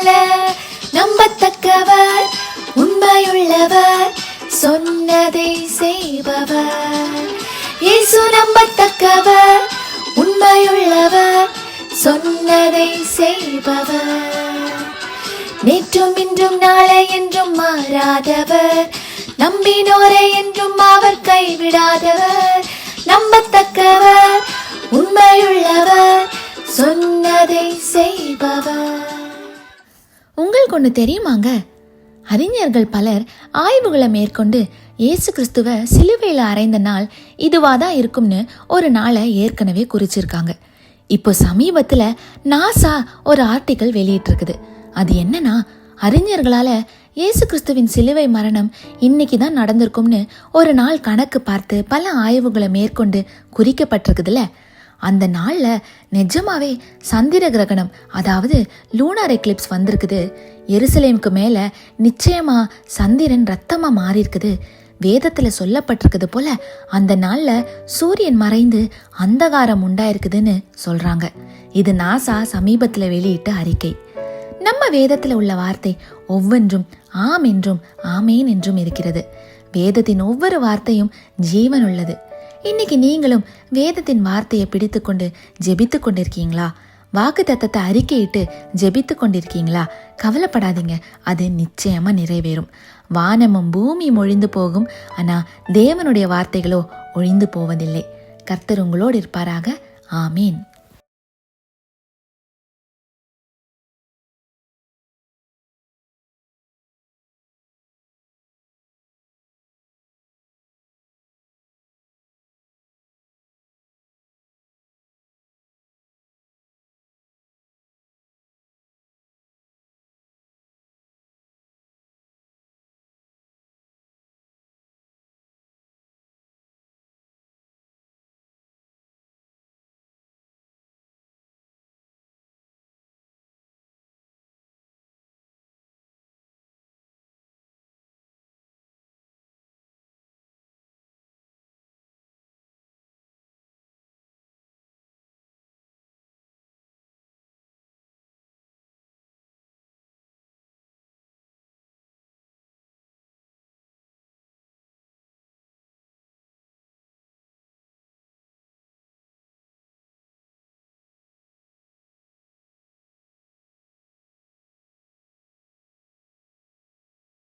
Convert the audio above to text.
அல்ல, நம்பத்தக்கவர், உண்மையுள்ளவர், சொன்னதை செய்பவர். இயேசு நம்பத்தக்கவர், உண்மையுள்ளவர், சொன்னதை செய்பவர். நேற்றும் இன்றும் நாளை என்றும் மாறாதவர், நம்பினோரை என்றும் அவர் கைவிடாதவர். நம்பத்தக்கவர், உண்மையுள்ளவர், சொன்னதை செய்பவர். உங்களுக்கு ஒன்று தெரியுமாங்க? அறிஞர்கள் பலர் ஆய்வுகளை மேற்கொண்டு இயேசு கிறிஸ்துவ சிலுவையில் அறைந்த நாள் இதுவாதான் இருக்கும்னு ஒரு நாளை ஏற்கனவே குறிச்சிருக்காங்க. இப்போ சமீபத்தில் நாசா ஒரு ஆர்டிக்கல் வெளியிட்டிருக்குது. அது என்னன்னா, அறிஞர்களால இயேசு கிறிஸ்துவின் சிலுவை மரணம் இன்னைக்கு தான் நடந்திருக்கும்னு ஒரு நாள் கணக்கு பார்த்து பல ஆய்வுகளை மேற்கொண்டு குறிக்கப்பட்டிருக்குதுல்ல, அந்த நாள்ல நிஜமாவே சந்திர கிரகணம், அதாவது லூனார் எக்லிப்ஸ் வந்திருக்குது. எருசலேமுக்கு மேல நிச்சயமா சந்திரன் ரத்தமா மாறி இருக்குது. வேதத்துல சொல்லப்பட்டிருக்குது போல அந்த நாள்ல சூரியன் மறைந்து அந்தகாரம் உண்டாயிருக்குதுன்னு சொல்றாங்க. இது நாசா சமீபத்துல வெளியிட்ட அறிக்கை. நம்ம வேதத்துல உள்ள வார்த்தை ஒவ்வொன்றும் ஆம் என்றும் ஆமேன் என்றும் இருக்கிறது. வேதத்தின் ஒவ்வொரு வார்த்தையும் ஜீவன் உள்ளது. இன்னைக்கு நீங்களும் வேதத்தின் வார்த்தையை பிடித்து கொண்டு ஜெபித்து கொண்டிருக்கீங்களா? வாக்கு தத்தத்தை அறிக்கையிட்டு ஜெபித்து கொண்டிருக்கீங்களா? கவலைப்படாதீங்க, அது நிச்சயமா நிறைவேறும். வானமும் பூமியும் ஒழிந்து போகும், ஆனா தேவனுடைய வார்த்தைகளோ ஒழிந்து போவதில்லை. கர்த்தர் உங்களோடு இருப்பாராக. ஆமீன்.